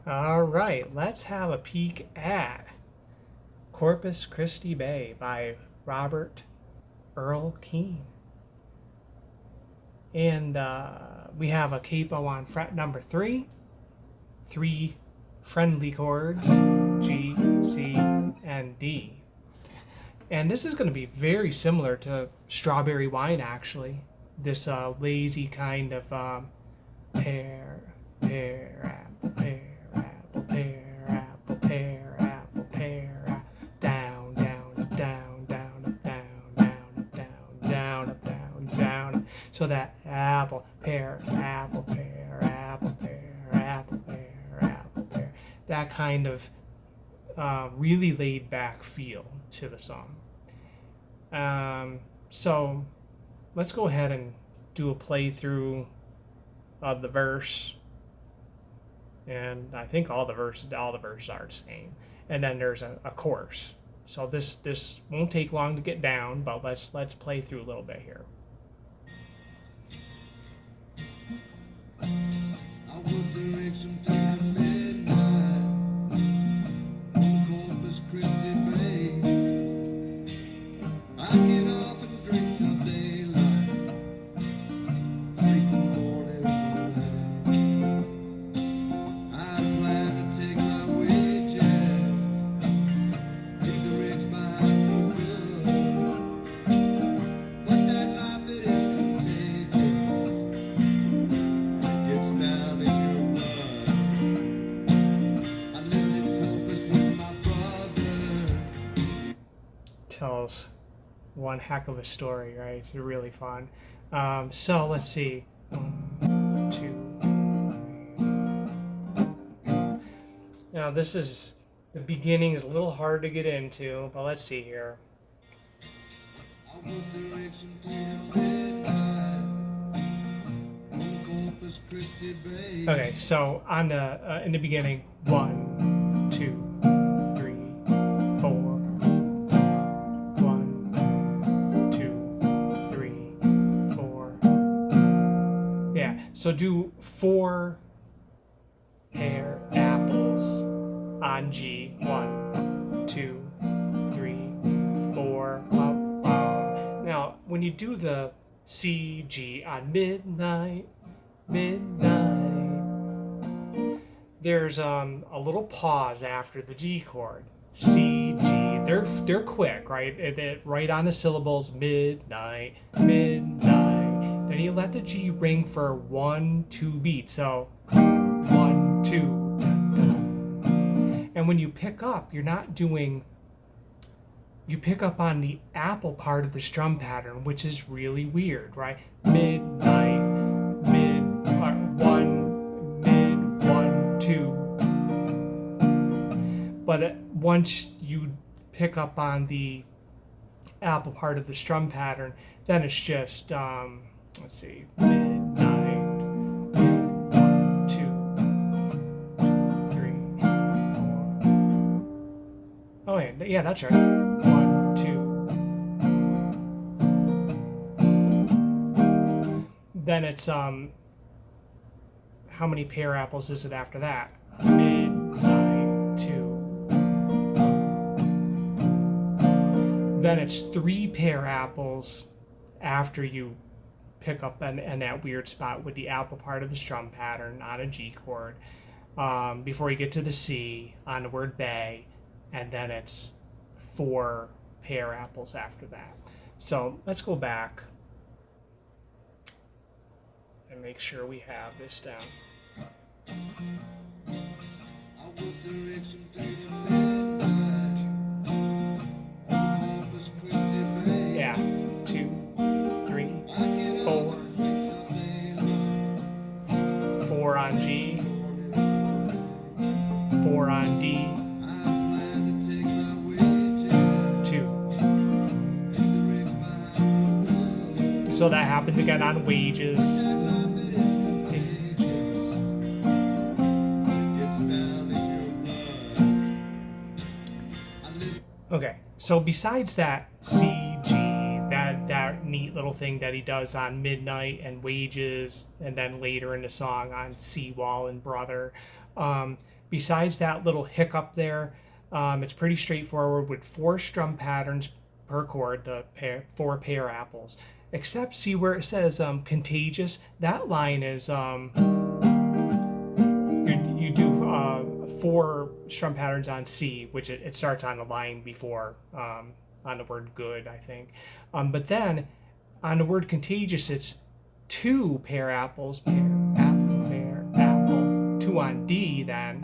All right, let's have a peek at Corpus Christi Bay by Robert Earl Keane. And we have a capo on fret number 3, 3 friendly chords, G, C, and D. And this is going to be very similar to Strawberry Wine, actually. This lazy kind of pear, apple, pear, down, down, down, down, up, down, down, up, down, down, up, down, down. So that apple, pear, apple, pear, apple, pear, apple, pear, apple, pear. That kind of really laid back feel to the song. So let's go ahead and do a playthrough of the verse. And I think all the verses are the same. And then there's a chorus. So this won't take long to get down, but let's play through a little bit here. I work the rigs from 3 to midnight on Corpus Christi Bay. I get off and drink till daylight, sleep the morning away. I plan to take my wages, leave the rigs behind for good. But that life, it is contagious, gets down in your blood. I lived in Corpus with my brother. Tells one heck of a story, right? It's really fun. So let's see. 1, 2, 3. Now this is, the beginning is a little hard to get into, but let's see here. I work the rigs from 3 to midnight on Corpus Christi Bay. Okay, so on the in the beginning, 1, 2, 3, 4. 1, 2, 3, 4. Yeah, so do 4 pear apples on G. 1, 2, 3, 4. Now, when you do the C, G on midnight, there's a little pause after the G chord. C, G. They're quick, right? Right on the syllables. Midnight. Then you let the G ring for 1, 2 beats. So 1, 2. Dun, dun. And when you pick up, you're not doing. You pick up on the apple part of the strum pattern, which is really weird, right? Midnight, 1, 2. But once you pick up on the apple part of the strum pattern, then it's just, let's see, midnight, 1, 2, 3, 4. Oh yeah, that's right. 1, 2. Then it's how many pear apples is it after that? Midnight, 2. Then it's 3 pear apples after you pick up in that weird spot with the apple part of the strum pattern on a G chord, before you get to the C on the word bay, and then it's 4 pear apples after that. So let's go back and make sure we have this down. I work the rigs from 3 to midnight on Corpus Christi Bay. Yeah, 2, 3, I get 4. off and drink till daylight, 4 on G, 4 on D, I plan to take my wages, 2. leave the rigs behind for good. So that happens again on wages. That life, it is contagious, gets down in your blood. I live Okay, so besides that C, G, that neat little thing that he does on Midnight and Wages, and then later in the song on Seawall and Brother. Besides that little hiccup there, it's pretty straightforward with 4 strum patterns per chord, the 4 pair apples. Except, see where it says contagious? That line is, you do 4 strum patterns on C, which it starts on the line before, on the word good, I think. But then on the word contagious, it's 2 pair apples, pair, apple, 2 on D, then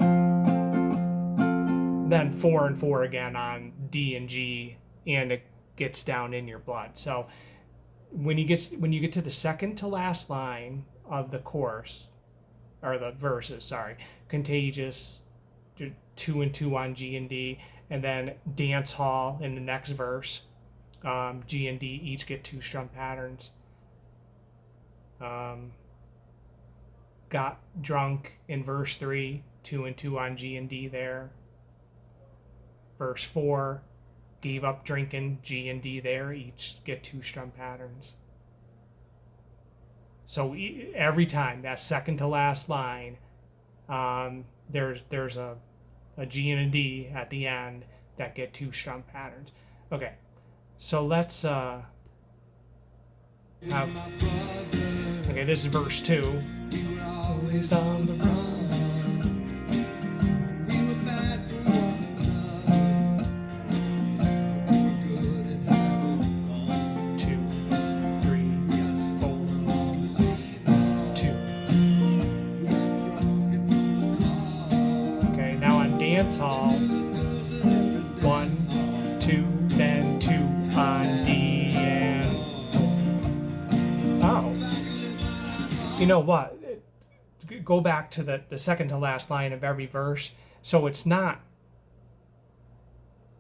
4 and 4 again on D and G, and it gets down in your blood. So when you get to the second to last line of the chorus, or the verses, sorry, contagious, 2 and 2 on G and D, and then dance hall in the next verse, G and D each get 2 strum patterns. Got drunk in verse 3, 2 and 2 on G and D there. Verse 4, gave up drinking, G and D there, each get 2 strum patterns. So every time, that second to last line, there's a G and a D at the end that get 2 strum patterns. Okay, so let's okay, this is verse 2. Always on the run. 1, 2, then 2 on D and 4. Oh, you know what? Go back to the second to last line of every verse. So it's not.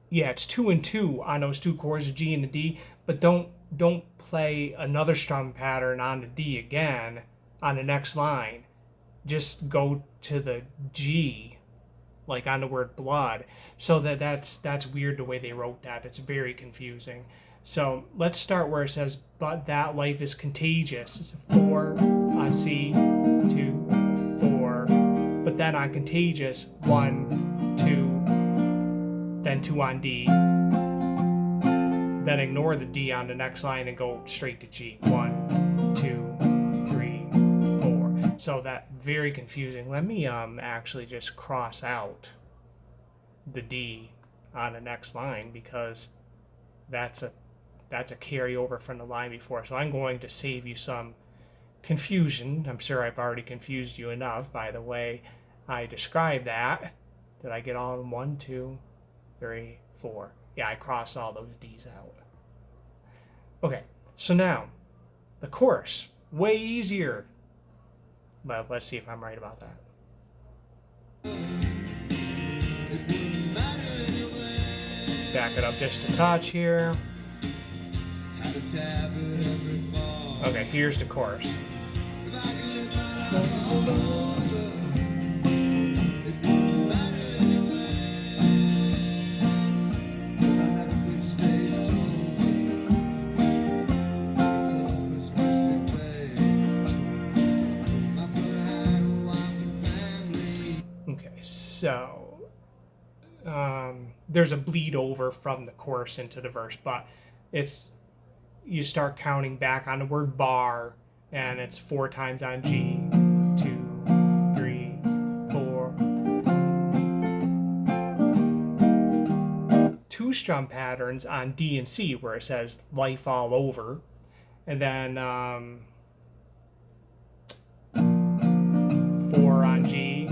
Yeah, it's 2 and 2 on those 2 chords, the G and the D. But don't play another strum pattern on the D again on the next line. Just go to the G, like on the word blood. So that's weird the way they wrote that. It's very confusing. So let's start where it says, but that life is contagious. It's 4 on C, 2, 4. But then on contagious, 1, 2, then 2 on D. Then ignore the D on the next line and go straight to G. 1, 2, 3, 4. So that very confusing. Let me actually just cross out the D on the next line, because that's a carryover from the line before. So I'm going to save you some confusion. I'm sure I've already confused you enough by the way I described that. Did I get all of them? 1, 2, 3, 4. Yeah, I crossed all those D's out. Okay, so now the chorus, way easier. But let's see if I'm right about that. Back it up just a touch here. Okay, here's the chorus. Okay, so there's a bleed over from the chorus into the verse, but you start counting back on the word bar, and it's 4 times on G, 2, 3, 4. 2 strum patterns on D and C where it says life all over, and then 4 on G,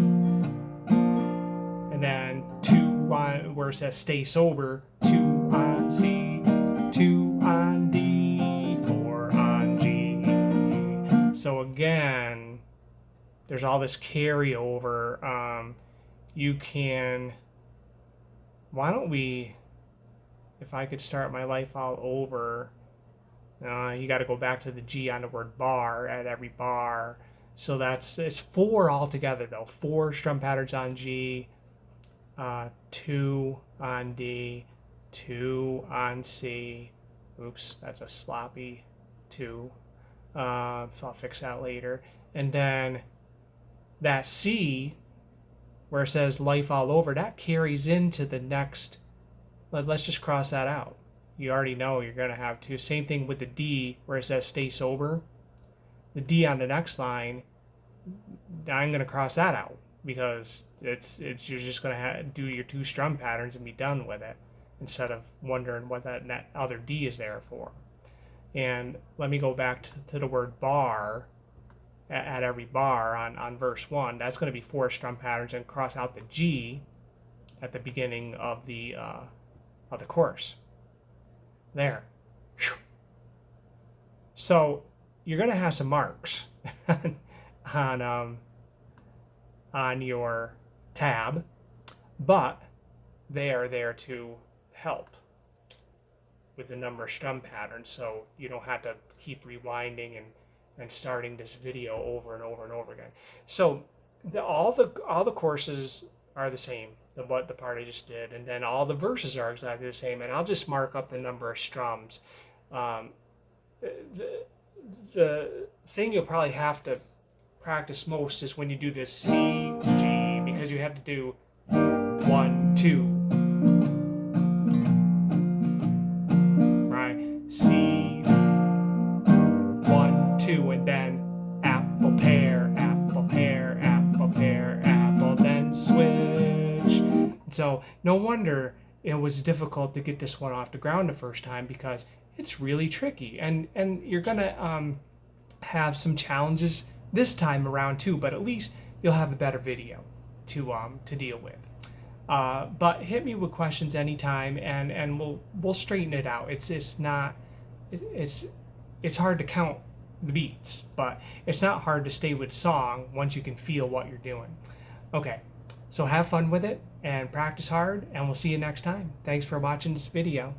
and then 2 on where it says stay sober, 2 on C, 2 on D, 4 on G. So again, there's all this carryover. You can, why don't we, if I could start my life all over, you got to go back to the G on the word bar at every bar. So it's 4 altogether though. 4 strum patterns on G, 2 on D, 2 on C. Oops, that's a sloppy 2. So I'll fix that later. And then that C, where it says life all over, that carries into the next. Let's just cross that out. You already know you're going to have to. Same thing with the D, where it says stay sober. The D on the next line, I'm going to cross that out because it's you're just going to do your 2 strum patterns and be done with it, instead of wondering what that other D is there for. And let me go back to the word bar. At every bar on verse 1, that's going to be 4 strum patterns, and cross out the G at the beginning of the chorus. There. Whew. So you're going to have some marks on your tab, but they are there to help with the number of strum patterns, so you don't have to keep rewinding and starting this video over and over and over again. So all the courses are the same, the part I just did, and then all the verses are exactly the same, and I'll just mark up the number of strums. The thing you'll probably have to practice most is when you do this C, G, because you have to do 1, 2, right? C, 1, 2, and then apple, pear, apple, pear, apple, pear, apple, then switch. So no wonder it was difficult to get this one off the ground the first time, because it's really tricky, and you're gonna have some challenges this time around too, but at least you'll have a better video to deal with. But hit me with questions anytime, and we'll straighten it out. It's hard to count the beats, but it's not hard to stay with the song once you can feel what you're doing. Okay, so have fun with it and practice hard, and we'll see you next time. Thanks for watching this video.